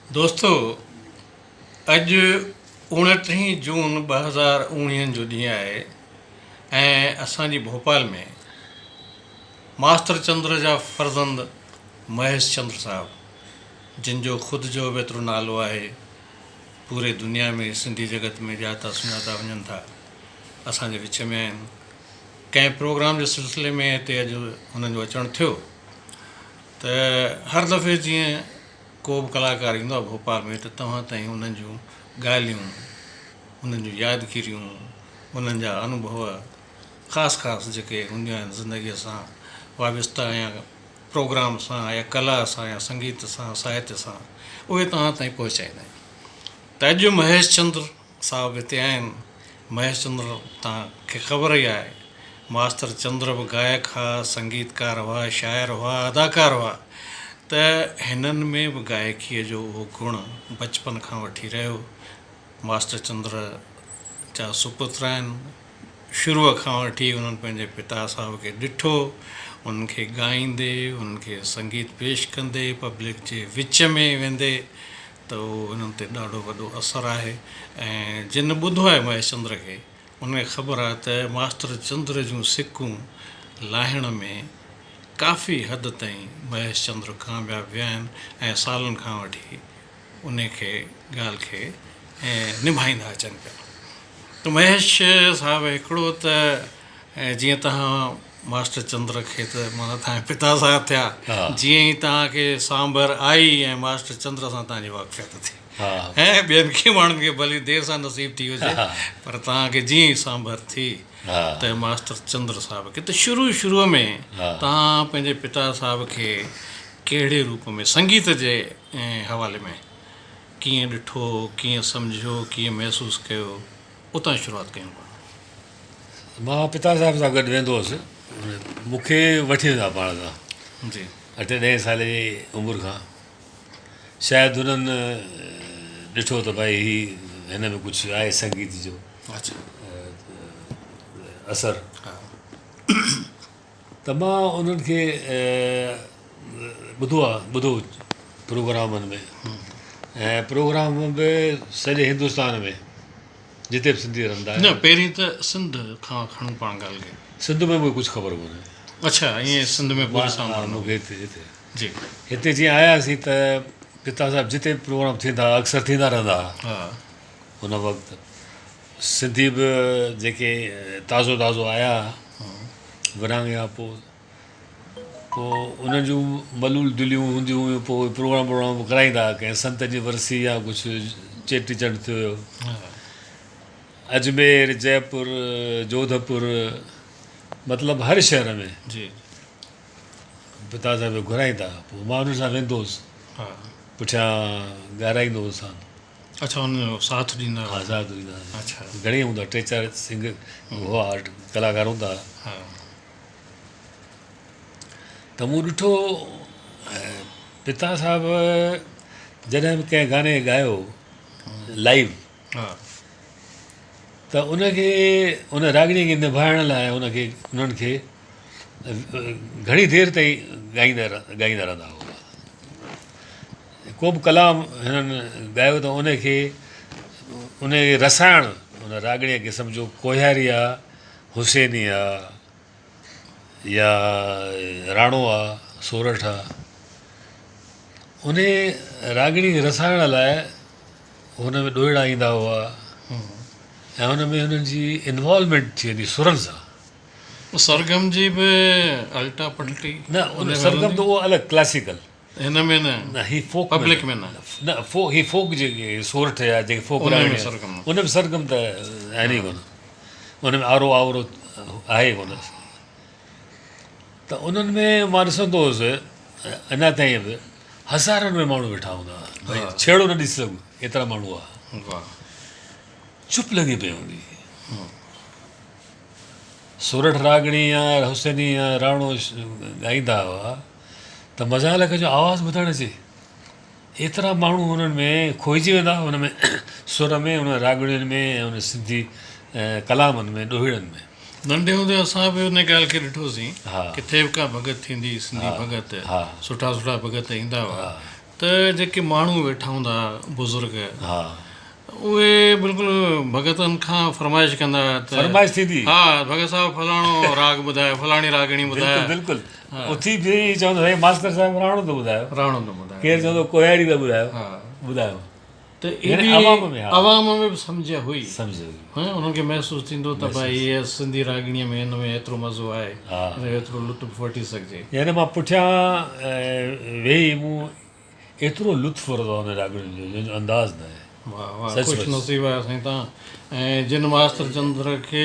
दोस्तो, अॼु 29 जून 2019 जो ॾींहुं आहे ऐं असांजी भोपाल में मास्टर चंद्र जा फर्ज़ंद महेश चंद्र साहिबु, जिन जो ख़ुदि जो बि एतिरो नालो आहे, पूरे दुनिया में सिंधी जगत में ॼाता सुञाता वञनि था, असांजे विच में आहिनि। कंहिं प्रोग्राम जे सिलसिले में हिते अॼु हुननि जो अचणु थियो त हर दफ़े जीअं को बि कलाकार ईंदो आहे भोपाल में त तव्हां ताईं उन्हनि जूं ॻाल्हियूं, उन्हनि जूं यादगिरियूं, उन्हनि जा अनुभव ख़ासि जेके हूंदियूं आहिनि ज़िंदगीअ सां वाबस्ता या प्रोग्राम सां या कला सां या संगीत सां साहित्य सां, उहे तव्हां ताईं पहुचाईंदा आहिनि। त अॼु महेश चंद्र साहिबु हिते आहिनि। महेश चंद्र तव्हांखे ख़बर ई आहे, मास्टर चंद्र बि गायक हुआ, संगीतकार हुआ, शाइर हुआ, अदाकार हुआ। त हिननि में बि गायकीअ जो उहो गुण बचपन खां वठी रहियो। मास्टर चंद्र जा सुपुत्र आहिनि। शुरूअ खां वठी उन्हनि पंहिंजे पिता साहिब खे ॾिठो, उन्हनि खे ॻाईंदे, उन्हनि खे संगीत पेश कंदे, पब्लिक जे विच में वेंदे, त उहो उन्हनि ते ॾाढो वॾो असरु आहे। ऐं जिन ॿुधो आहे महेश चंद्र खे, उनखे ख़बर आहे त मास्टर चंद्र जूं सिकूं लाहिण में काफ़ी हद ताईं महेश चंद्र कामयाबु विया आहिनि ऐं सालनि खां वठी उन ॻाल्हि खे निभाईंदा अचनि पिया। त महेश साहिबु हिकिड़ो त जीअं तव्हां मास्टर चंद्र खे त माना तव्हांजा पिता साहिबु थिया, जीअं ई तव्हांखे सांभर आई ऐं मास्टर चंद्र सां तव्हांजी वाक़फ़ियत थी, ऐं ॿियनि खे माण्हुनि खे भली देरि सां नसीबु थी हुजे, पर तव्हांखे जीअं ई सांभर थी त मास्टर चंद्र साहिब खे त शुरूअ में तव्हां पंहिंजे पिता साहिब खे कहिड़े रूप में संगीत जे हवाले में कीअं ॾिठो, कीअं सम्झियो, कीअं महसूसु कयो, उतां शुरूआति कयूं? मां पिता साहिब सां गॾु वेंदो हुउसि, मूंखे वठी वेंदा पाण सां जी 8-10 साल जी उमिरि खां। शायदि हुननि ॾिठो त भई हिन में कुझु आहे संगीत जो असरु, त मां उन्हनि खे ॿुधो प्रोग्रामनि में, ऐं प्रोग्राम बि सॼे हिंदुस्तान में जिते बि सिंधी रहंदा आहिनि। न, पहिरीं त सिंध खां खणूं पाण ॻाल्हि खे। सिंध में मूंखे कुझु ख़बर कोन्हे। अच्छा, ईअं सिंध में मूंखे जी हिते जीअं आयासीं त पिता साहिब जिते प्रोग्राम थींदा अक्सर थींदा रहंदा हुआ हुन वक़्तु। सिंधी बि जेके ताज़ो आया विरहाङे खां पोइ उन्हनि जूं मलूल दिलियूं हूंदियूं हुयूं, पोइ प्रोग्राम कराईंदा, कंहिं संत जी वरसी या कुझु चेटीचंड थियो, अजमेर, जयपुर, जोधपुर, मतिलबु हर शहर में जी पिता साहिब घुराईंदा। पोइ मां उन्हनि सां वेंदो हुउसि, पुठियां ॻाराईंदो हुउसि। अच्छा, हुन साथ ॾींदा? हा, साथ ॾींदा। अच्छा, घणेई हूंदा, 3-4 सिंगर हुआ, कलाकार हूंदा। त मूं ॾिठो पिता साहिबु जॾहिं बि कंहिं गाने ॻायो लाइव, त उनखे उन राॻड़ीअ खे निभाइण लाइ उन्हनि खे घणी देरि ताईं ॻाईंदा रहंदा हुआ। को बि कलाम हिननि ॻायो त उनखे रसाइण, उन राॻड़ीअ खे सम्झो कोहियारी आहे, हुसैनी आहे या राणो आहे, सोरठ आहे, उन राॻड़ी खे रसाइण लाइ हुन में ॾोहिड़ा ईंदा हुआ ऐं हुन में हुननि जी इनवॉल्वमेंट थी वेंदी सुरनि सां। सरगम जी बि अल्टा पल्टी? न, उन सरगम त उहो अलॻि क्लासिकल, हिन में न, ही फोक पब्लिक में न, ही फोक जेके सोरठ या जेके फोक उन में सरगम त आहिनि ई कोन, उन में आवरो आहे कोन। त उन्हनि में मां ॾिसंदो हुउसि अञा ताईं बि हज़ारनि में माण्हू वेठा हूंदा हुआ, भई छेड़ो न ॾिसी सघूं एतिरा माण्हू हुआ, चुप लॻी पई हूंदी। सोरठ राॻड़ी या हुसैनी या राणो ॻाईंदा हुआ त मज़ा लॻे जो आवाज़ु ॿुधणु अचे, एतिरा माण्हू हुननि में खोइजी वेंदा हुन में, सुर में, हुन राॻड़ियुनि में ऐं हुन सिंधी कलामनि में, ॾोहिड़नि में। नंढे हूंदे असां बि हुन ॻाल्हि खे ॾिठोसीं, किथे बि का भॻत थींदी, सिंधी भॻत, सुठा भॻत ईंदा हुआ, त जेके माण्हू वेठा हूंदा बुज़ुर्ग हा उहे बिल्कुलु भगतनि खां फरमाइश कंदा त फरमाइश थींदी हा भगत साहिबु फलाणो राग ॿुधायो फलाणी रागणी ॿुधायो बिल्कुलु उथी बीही चवंदो हे मास्टर साहिबु राणो थो ॿुधायो राणो थो ॿुधायो केरु चवंदो कोयारी था ॿुधायो हा ॿुधायो त यानी एॾी अवाम में, हा। अवाम में बि सम्झ हुई सम्झो हा उन्हनि खे महसूसु थींदो त भई हीअ सिंधी रागणीअ में हिन में एतिरो मज़ो आहे हा हिन जो एतिरो लुत्फ़ वठी सघिजे यानी मां पुठियां वेही मूं एतिरो लुत्फ़ वरितो आहे हुन रागड़ियुनि जो जंहिंजो अंदाज़ न आहे वाह वाह सचु ख़ुशि सचु। नसीबु आहे साईं तव्हां ऐं जिन मास्तर चंद्र खे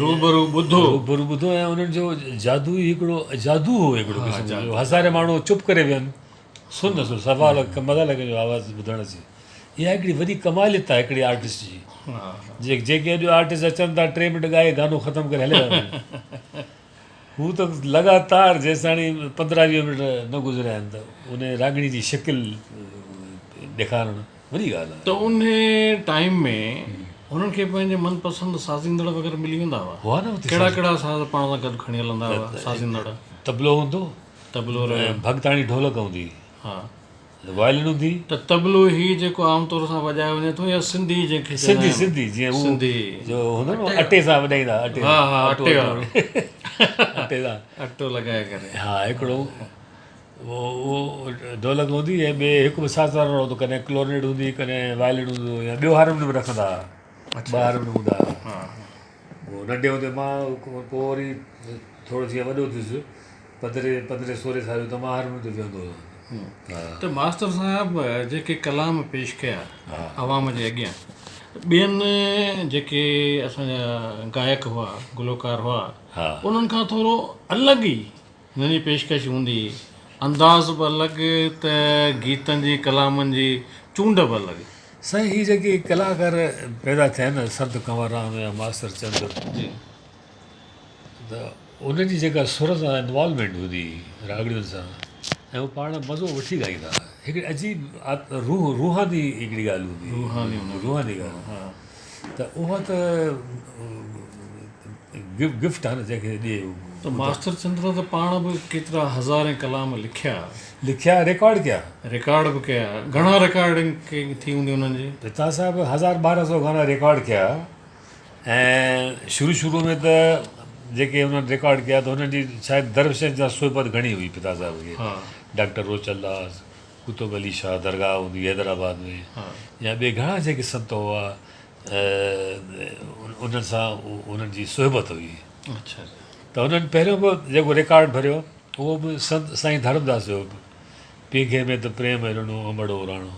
रूबरू ॿुधो रूबरू ॿुधो ऐं उन्हनि जो जादू ई हिकिड़ो जादू हो हिकिड़ो क़िस्म जो हज़ारे माण्हू चुप करे वियनि सुन न सुन सवाल मज़ा लॻे जो आवाज़ु ॿुधण अचे इहा हिकिड़ी वॾी कमालियत आहे हिकिड़ी आर्टिस्ट जी हा जेके अॼु आर्टिस्ट अचनि था 3 मिंट ॻाए गानो ख़तमु करे हले था वञनि हू त लॻातार जेसिताणी 15-20 मिंट न गुज़रिया आहिनि त उन रागणी जी शिकिल ॾेखारणु वॾी ॻाल्हि आहे त उन टाइम में हुननि खे पंहिंजे मनपसंदि साज़ींदड़ वग़ैरह मिली वेंदा हुआ हुआ न हुते कहिड़ा कहिड़ा साज़ पाण सां गॾु खणी हलंदा हुआ साज़ींदड़ तबलो हूंदो तबलो ऐं भॻताणी ढोलक हूंदी हा वायलिन हूंदी त तबलो ही जेको आमतौर सां वॼायो वञे थो या सिंधी जंहिंखे चवंदा आहिनि? सिंधी जीअं हू सिंधी जो हूंदो न अटे सां वॼाईंदा अटे हा हा अटे वारो अटे सां अटो लॻाए करे हा हिकिड़ो उहो ढोलक हूंदी ऐं ॿिए हिकु बि साज़ वारो हूंदो कॾहिं क्लोनेट हूंदी कॾहिं वायलिन हूंदो या ॿियो हारमोनियम बि रखंदा हुआ 2 हारमोनियम हूंदा हुआ हा उहो नंढे हूंदे मां पोइ वरी थोरो जीअं वॾो थियुसि 15-16 साल जो त मां हारमोनियम ते वेहंदो हुयुमि हा त मास्टर साहिबु जेके कलाम पेश कया आवाम जे अॻियां ॿियनि जेके असांजा गायक हुआ गुलकार हुआ हा उन्हनि खां थोरो अलॻि ई हिननि जी पेशकश हूंदी अंदाज़ बि अलॻि त गीतनि जी कलामनि जी चूंड बि अलॻि साईं हीअ जेके कलाकार पैदा थिया आहिनि संत कंवरराम या मास्टर चंद्र जी त उनजी जेका सुर सां इन्वॉल्वमेंट हूंदी रागड़ियुनि सां ऐं उहो पाण मज़ो वठी ॻाईंदा हिकिड़ी अजीब रूहानी हिकिड़ी ॻाल्हि हूंदी रूहानी ॻाल्हि हा त उहा त गिफ्ट आहे न जंहिंखे ॾिए त मास्टर चंद्र त पाण बि केतिरा हज़ारे कलाम लिखिया लिखिया रिकॉर्ड कया रिकॉर्ड बि कया घणा रिकॉर्डिंग थी हूंदी हुननि जी पिता साहिबु 1000-1200 गाना रिकॉर्ड कया ऐं शुरू में त जेके हुननि रिकॉर्ड कया त हुननि जी शायदि दरवेशनि जा सोबत घणी हुई पिता साहिब खे हा डॉक्टर रोचलदास कुतुब अली शाह दरगाह हूंदी हैदराबाद में हा या ॿिए घणा जेके संत हुआ उन्हनि सां उन्हनि जी सोहबत हुई अच्छा त हुननि पहिरियों बि जेको रिकॉर्ड भरियो उहो बि संत साईं धर्मदास जो पीघे में त प्रेम हिरणो अमड़ो राणो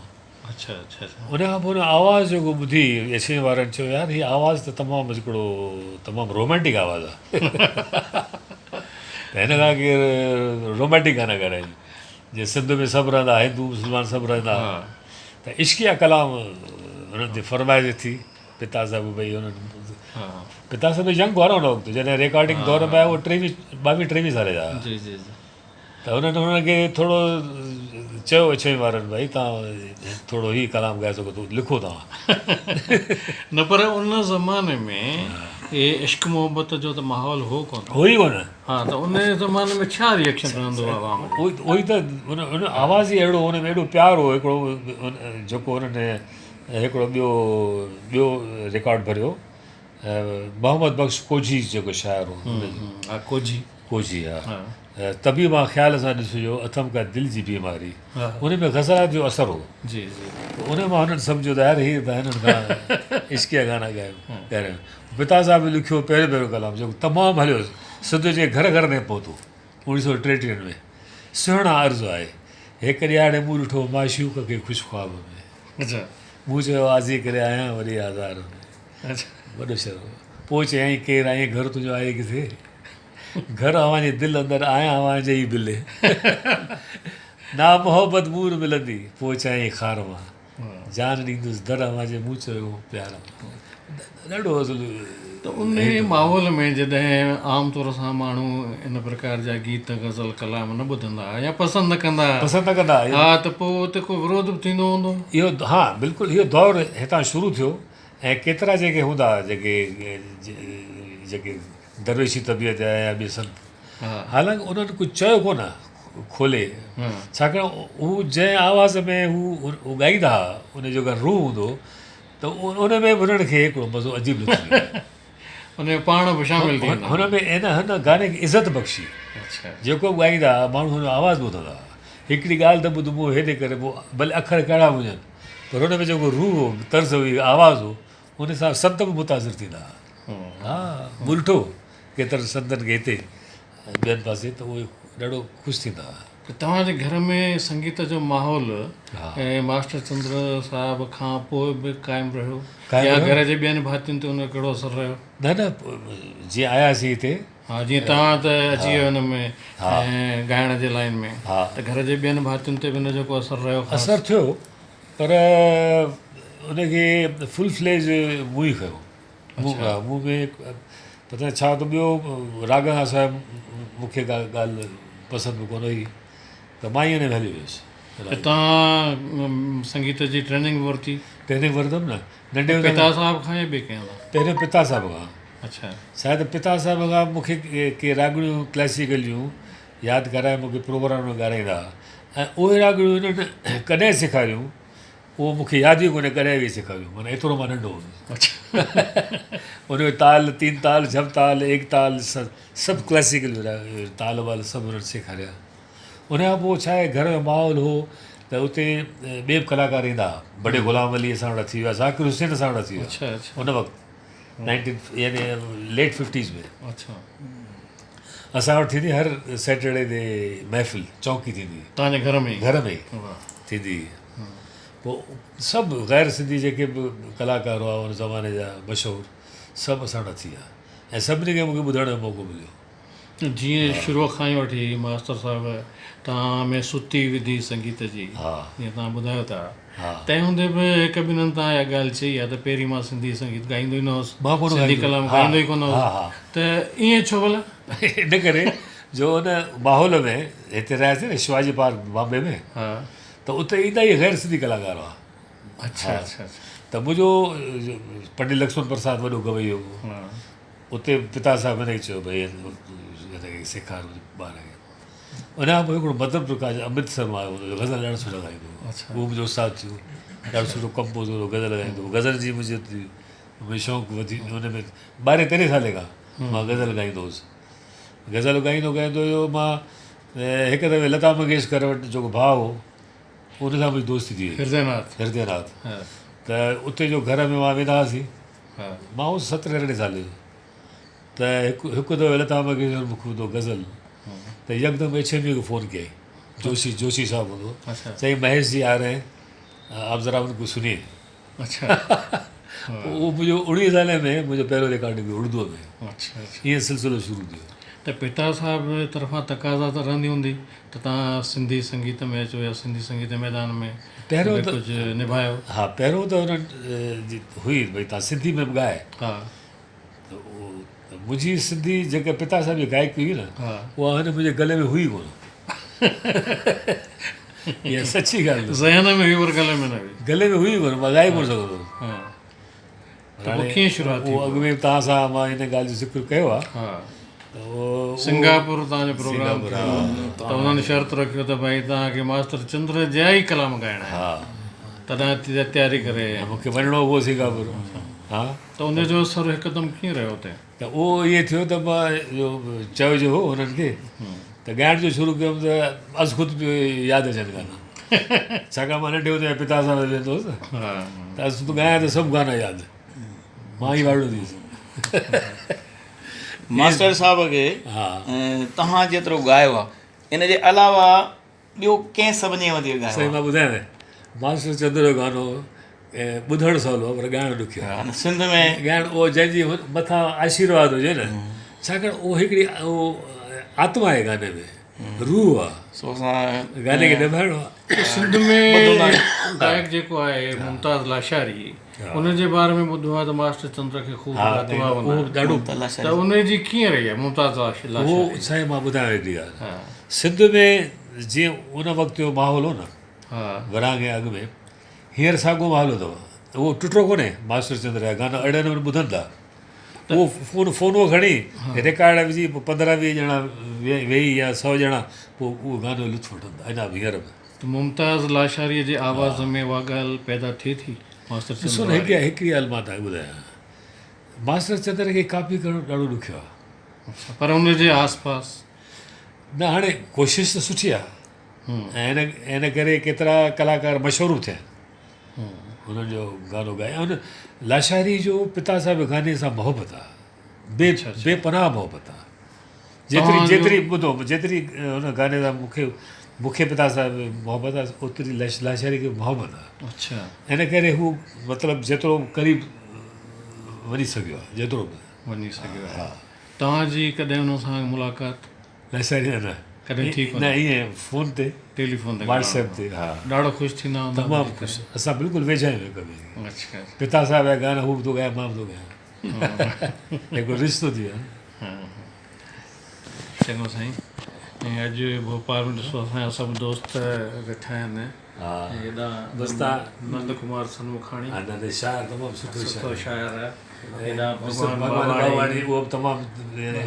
अच्छा अच्छा अच्छा उन खां पोइ उन आवाज़ु जेको ॿुधी एशियन वारनि चयो यार हीअ आवाज़ु त तमामु हिकिड़ो तमामु रोमेंटिक आवाज़ु आहे त हिन खां केरु रोमेंटिक गाना ॻाल्हाइनि जीअं सिंध में सभु रहंदा हिंदू मुस्लमान सभु रहंदा त इश्किया कलाम हुननि ते फरमाइश थी पिता साहिबु भई हुननि हा पिता साहिबु यंग हुआ न हुन वक़्तु जॾहिं रिकॉर्डिंग दौर में आया उहो 22-23 साल जा हुआ। जी जी जी त हुननि खे थोरो चयो अछई वारनि भई तव्हां थोरो ई कलाम ॻाए सघो था लिखो तव्हां न पर उन ज़माने में हे इश्क मोहबत जो त माहौल हो कोन हो ई कोन हा त उन ज़माने में छा रिएक्शन रहंदो आहे आवाम जो? उहो ई त हुन आवाज़ ई अहिड़ो हुन में एॾो प्यारु हो हिकिड़ो जेको हुननि हिकिड़ो ॿियो रिकॉर्ड भरियो मोहम्मद बख़्श कोजी जेको शाइर हो हा कोजी कोजी हा हा तभी मां ख़्याल सां ॾिसिजो अथम का दिलि जी बीमारी हा उन में ग़ज़लात जो असरु हो जी जी उन मां हुननि सम्झो त यार हीअ त हिननि खां इश्किया गाना ॻाइनि पिता साहिबु लिखियो पहिरियों कलाम जेको तमामु हलियो सिध जे घर घर में पहुतो 1933 में सुहिणा अर्ज़ु आहे हिकु ॾियारे मूं ॾिठो माशूक खे ख़ुशख़्वाब में अच्छा मूं चयो आज़ी करे आहियां वरी आज़ार में अच्छा वॾो शहर पोइ चयईं केरु आई घर तुंहिंजो आहे किथे घर अवां जे दिलि अंदरि आहियां अवां जे ई बिले ना मोहबत मूर मिलंदी पोइ चयईं खार मां जान ॾींदुसि दर अवां जे मूं चयो प्यार ॾाढो त उन माहौल में जॾहिं आम तौर सां माण्हू इन प्रकार जा गीत गज़ल कलाम न ॿुधंदा या पसंदि न कंदा पसंदि न कंदा हा त पोइ उते को विरोध बि थींदो हूंदो इहो हा बिल्कुलु इहो दौरु हितां शुरू थियो ऐं केतिरा जेके हूंदा जेके दरवेशी तबियत जा या ॿिए संत हा हालांकि उन्हनि कुझु चयो कोन खोले छाकाणि हू जंहिं आवाज़ में हू ॻाईंदा हुआ उनजो अगरि रूह हूंदो त उन में बि उन्हनि खे हिकिड़ो मज़ो अजीब लॻंदो उन में पाण बि शामिलु थी वेंदा। हुन में हिन गाने खे इज़त बख़्शी अच्छा जेको बि ॻाईंदा हुआ माण्हू हुनजो आवाज़ ॿुधंदा हुआ हिकिड़ी ॻाल्हि त ॿुध मूं हेॾे करे पोइ भले अखर कहिड़ा बि हुजनि पर हुन में जेको रूह हो तर्ज़ हुई आवाज़ हो हुन सां संत बि मुतासिर थींदा हुआ हा मूं ॾिठो केतिरनि संतनि खे हिते ॿियनि पासे त उहे ॾाढो ख़ुशि थींदा हुआ। त तव्हांजे घर में संगीत जो माहौल ऐं मास्टर चंद्र साहिब खां पोइ बि क़ाइमु रहियो या घर जे ॿियनि भातियुनि ते उनजो कहिड़ो असरु रहियो? न जीअं आयासीं हिते हा जीअं तव्हां त अची वियो हिन में ऐं ॻाइण जे लाइन में त घर जे ॿियनि भातियुनि ते बि हिनजो को असरु रहियो? असरु थियो पर उनखे फुल फ्लेज मूं ई कयो मूं में पता छा त ॿियो राग खां सवाइ मूंखे का ॻाल्हि पसंदि बि कोन हुई त मां ई हिन में हली वियुसि। त तव्हां संगीत जी ट्रेनिंग वरिती? ट्रेनिंग वरितमि न नंढे पिता साहिब खां या ॿिए कंहिं? पहिरियों पिता साहिब खां। अच्छा शायदि पिता साहिब खां मूंखे के राॻिणियूं क्लासिकल जूं यादि कराए मूंखे प्रोग्राम में ॻाल्हाईंदा ऐं उहे राॻिणियूं हिननि कॾहिं सेखारियूं उहो मूंखे यादि ई कोन्हे कॾहिं बि सेखारियूं माना एतिरो मां नंढो हुउमि। उनजो ताल तीन ताल झप ताल एक ताल सभु क्लासिकल ताल वाल सभु उन्हनि सेखारिया। उनखां पोइ छा आहे घर में माहौल हो त उते ॿिए बि कलाकार ईंदा हुआ बड़े ग़ुलाम अली असां वटि अची विया ज़ाकिर हुसैन असां वटि अची विया उन वक़्तु 19 यानी लेट 50s में। अच्छा असां वटि थींदी हर सैटरडे ते महफ़िल चौकी थींदी तव्हांजे घर में ई थींदी पोइ सभु ग़ैर सिंधी जेके बि कलाकार हुआ उन ज़माने जा मशहूरु सभु असां वटि अची विया ऐं सभिनी खे मूंखे ॿुधण जो मौक़ो मिलियो। जीअं शुरूअ खां ई वठी मास्टर साहिब तव्हां में सुती विधी संगीत जी जीअं तव्हां ॿुधायो था तंहिं हूंदे बि हिकु ॿिन्हिनि तव्हां इहा ॻाल्हि चई आहे त पहिरीं मां सिंधी संगीत ॻाईंदो ई न हुउसि सिंधी कलाम ॻाईंदो ई कोन हुउसि त ईअं छो भला? इन करे जो हुन माहौल में हिते रहियासीं न शिवाजी पार्क बॉम्बे में त उते ईंदा ई ग़ैर सिंधी कलाकार हुआ। अच्छा अच्छा त मुंहिंजो पंडित लक्ष्मण प्रसाद वॾो गवई हो उते पिता साहिब हिनखे चयो भई हिनखे सेखार ॿार खे। उन खां पोइ हिकिड़ो मदन प्रकाश अमृतसर मां आयो हुनजो गज़ल ॾाढो सुठो ॻाईंदो हुओ उहो मुंहिंजो उस्ताद थियो ॾाढो सुठो कंपोज़र हुओ गज़ल ॻाईंदो हुओ गज़ल जी मुंहिंजी शौक़ु वधी हुन में 12-13 साले खां मां गज़ल ॻाईंदो हुउसि। गज़ल ॻाईंदो हुयो मां हिकु दफ़े लता मंगेशकर वटि जेको भाउ हो उन सां मुंहिंजी दोस्ती थी वई हृदयनाथ त उते जो घर में मां वेंदा हुआसीं मां हुउसि 17-18 साले जो त हिकु दफ़ो लता मंगेशकर मूंखे ॿुधो गज़ल त यकदमि HMV खे फ़ोन कयईं जोशी साहब हूंदो चई महेश जी आ रहे हैं आप ज़रा उनको सुनिए। अच्छा उहो मुंहिंजो 19 साले में मुंहिंजो पहिरियों रिकॉर्डिंग उर्दूअ में ईअं सिलसिलो शुरू थियो। त पिता साहिब तरफ़ां तक़ाज़ा त रहंदी हूंदी त तव्हां सिंधी संगीत में अचो या सिंधी संगीत मैदान में पहिरियों त कुझु निभायो? हा पहिरियों त हुननि जी हुई भई तव्हां सिंधी में बि ॻाए त मुंहिंजी सिंधी जेके पिता साहिब जी गायकी हुई न उहा हिन मुंहिंजे गले में हुई कोन। इहा सची ॻाल्हि ज़हन में हुई पर गले में न हुई गले में हुई कोन मां ॻाए कोन सघंदो हुउसि। कीअं शुरूआत उहो अॻु में तव्हां सां मां हिन ॻाल्हि जो ज़िक्र कयो आहे सिंगापुर तव्हांजो प्रोग्राम त उन्हनि शर्त रखियो त भई तव्हांखे मास्टर चंद्र जा ई कलाम ॻाइणा आहिनि तॾहिं तयारी करे मूंखे वञिणो हुओ सिंगापुर त उनजो असरु हिकदमि कीअं रहियो हुते? त उहो ईअं थियो त मां चयो हो हुननि खे त ॻाइण जो शुरू कयुमि त अॼु ख़ुदि बि यादि अचनि गाना छाकाणि मां नंढे हूंदे पिता सां वेंदो हुउसि त अॼु तूं ॻायां त सभु गाना यादि मां ई वाड़ो थीसि। मास्टर साहिब खे तव्हां जेतिरो ॻायो आहे इन जे अलावा ॿियो कंहिं सभिनी वधीक ॻायो? साईं मां ॿुधायां मास्टर चंद्र जो गानो ॿुधणु सवलो आहे पर ॻाइणु ॾुखियो आहे। सिंध में ॻाइणु उहो जंहिंजी मथां आशीर्वाद हुजे न छाकाणि उहो हिकिड़ी उहो आत्मा आहे गाने में रूह आहे गाने खे निभाइणो आहे। सिंध में गायक जेको आहे मुमताज़ लाशारी उनजे बारे में ॿुधो आहे त मास्टर चंद्र खे ख़ूब ॾाढो त उनजी कीअं रही आहे मुमताज़ लाशारी? उहो साईं मां ॿुधायां हिकिड़ी ॻाल्हि सिंध में जीअं उन वक़्तु जो माहौल हो न विरहाङे अॻु में हींअर साॻियो माहौल अथव उहो टुटो कोन्हे मास्टर चंद्र जा गाना अहिड़े नमूने ॿुधनि था उहो फ़ोन खणी रिकॉर्ड विझी पोइ 15-20 ॼणा वेही या 100 ॼणा पोइ उहो गानो लुत्फ़ वठंदा अञा बि हींअर बि त मुमताज़ लाशारीअ जे आवाज़ में उहा ॻाल्हि पैदा थिए थी मास्टर ॾिसो चंद्र न हिकिड़ी ॻाल्हि मां तव्हांखे ॿुधायां मास्टर चंद्र खे कॉपी करणु ॾाढो ॾुखियो आहे पर हुनजे आसपास न हाणे कोशिशि त सुठी आहे ऐं इन करे केतिरा कलाकार मशहूरु थिया हुननि जो गानो ॻाए हुन लाशारी जो पिता साहिब गाने सां मोहबत आहे बेपनाह मोहबत आहे जेतिरी ॿुधो जेतिरी हुन गाने सां मूंखे पिता साहिब मोहबत आहे ओतिरी लाशारी खे मोहबत आहे अच्छा इन करे हू मतिलबु जेतिरो क़रीब वञी सघियो आहे जेतिरो बि वञी सघियो आहे तव्हांजी कॾहिं हुन सां मुलाक़ात लाशारी न कॾहिं थी न ईअं फ़ोन ते टेलीफोन ते व्हाट्सएप ते हा ॾाढो ख़ुशि थींदा हूंदा तमामु ख़ुशि असां बिल्कुलु वेझा आहियूं हिक ॿिए खे अच्छा पिता साहिब जा गाना हू बि थो ॻाए मां बि थो ॻायां हिकिड़ो रिश्तो थी वियो आहे चङो साईं ऐं अॼु भोपाल में ॾिसो असांजा सभु दोस्त वेठा आहिनि हा हेॾा बसि तव्हां नंद कुमार सनमुखाणी आनंद शायर तमामु सुठो सुठो शायर शाइर आहे हेॾा भॻवान भॻवान बावाणी उहो बि तमामु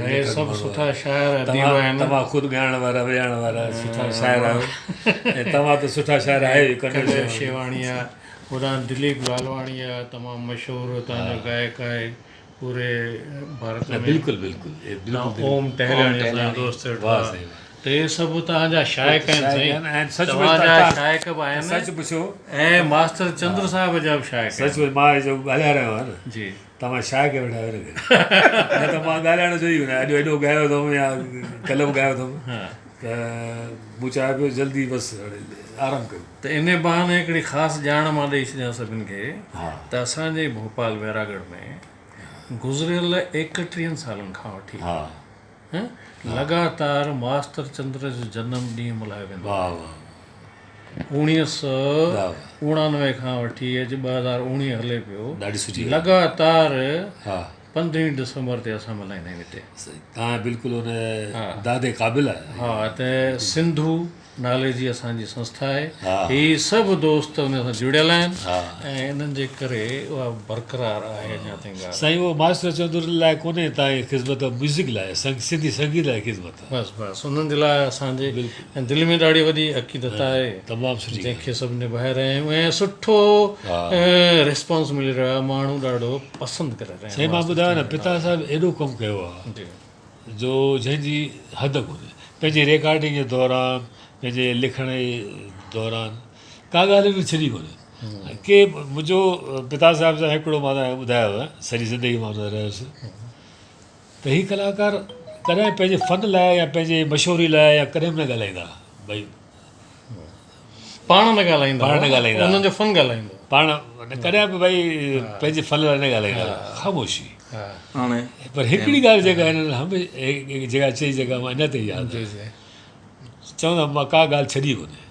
हे सभु सुठा शाइर अदीब आहिनि तव्हां ख़ुदि ॻाइण वारा वियाइण वारा सुठा शाइर आहियो ऐं तव्हां त सुठा शाइर आहियो कॾहिं शेवाणी आहे होॾां दिलीप लालवाणी आहे तमामु मशहूरु तव्हांजो गायक आहे पूरे भारत में बिल्कुलु बिल्कुलु ओम टहलियाणी असांजा दोस्त वेठा त हे सभु तव्हांजा शाइक आहिनि ऐं सच तव्हांजा शाइक बि आहिनि सच पुछो ऐं मास्टर चंद्र साहिब जा बि शाइक सच मां जो ॻाल्हाए रहियो आहियां न जी तव्हां छा खे वेठा आहियो न त मां ॻाल्हाइण जो ई न अॼु एॾो ॻायो अथमि या कल्ह बि ॻायो अथमि त मूं चाहियो पियो जल्दी बसि आराम कयो त इन बहाने हिकिड़ी ख़ासि ॼाण मां ॾेई छॾियां सभिनि खे त असांजे भोपाल वैरागढ़ में गुज़िरियल 31 सालनि खां वठी लगातार मास्टर चंद्र जो जनम ॾींहुं मल्हायो वेंदो वाह वाह 1999 खां वठी अॼु 2019 हले पियो ॾाढी सुठी लगातार हा 15 दिसंबर ते असां मल्हाईंदा आहियूं हिते तव्हां बिल्कुलु हुन दादे क़ाबिल आहे हा त सिंधू नाले जी असांजी संस्था आहे ही सभु दोस्त हुन सां जुड़ियल आहिनि ऐं इन्हनि जे करे उहा बरक़रार आहे अञा ताईं ॻाल्हि साईं उहो मास्टर चंद्र लाइ कोन्हे तव्हांजी ख़िदमत म्यूज़िक लाइ सिंधी संगीत लाइ ख़िदमत आहे बसि उन्हनि जे लाइ असांजे ऐं दिलि में ॾाढी वॾी अक़ीदत आहे तमामु सुठी जंहिंखे सभु निभाए रहिया आहियूं ऐं सुठो रिस्पॉन्स मिली रहियो आहे माण्हू ॾाढो पसंदि करे रहिया साईं मां ॿुधायो न पिता साहिबु एॾो कमु कयो आहे जी जो जंहिंजी हदि कोन्हे पंहिंजी रिकॉर्डिंग जे दौरान पंहिंजे लिखण जे दौरान का ॻाल्हि बि छॾी कोन्हे के मुंहिंजो पिता साहिब सां हिकिड़ो मां तव्हांखे ॿुधायो आहे सॼी ज़िंदगी मां रहियुसि त हीअ कलाकार कॾहिं पंहिंजे फ़न लाइ या पंहिंजे मशहूरी लाइ या कॾहिं बि न ॻाल्हाईंदा भई पाण न ॻाल्हाईंदा उन्हनि जो फ़न ॻाल्हाईंदो पाण कॾहिं बि भई पंहिंजे फ़न लाइ न ॻाल्हाईंदा ख़ामोशी हाणे पर हिकिड़ी ॻाल्हि जेका हिननि हमेशह जेका चई जेका मां अञा ताईं यादि आहे चवंदा मां का ॻाल्हि छॾी कोन्हे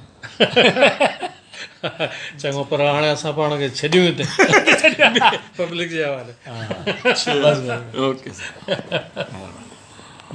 चङो पर हाणे असां पाण खे छॾियूं हिते पब्लिक जे हवाले ओके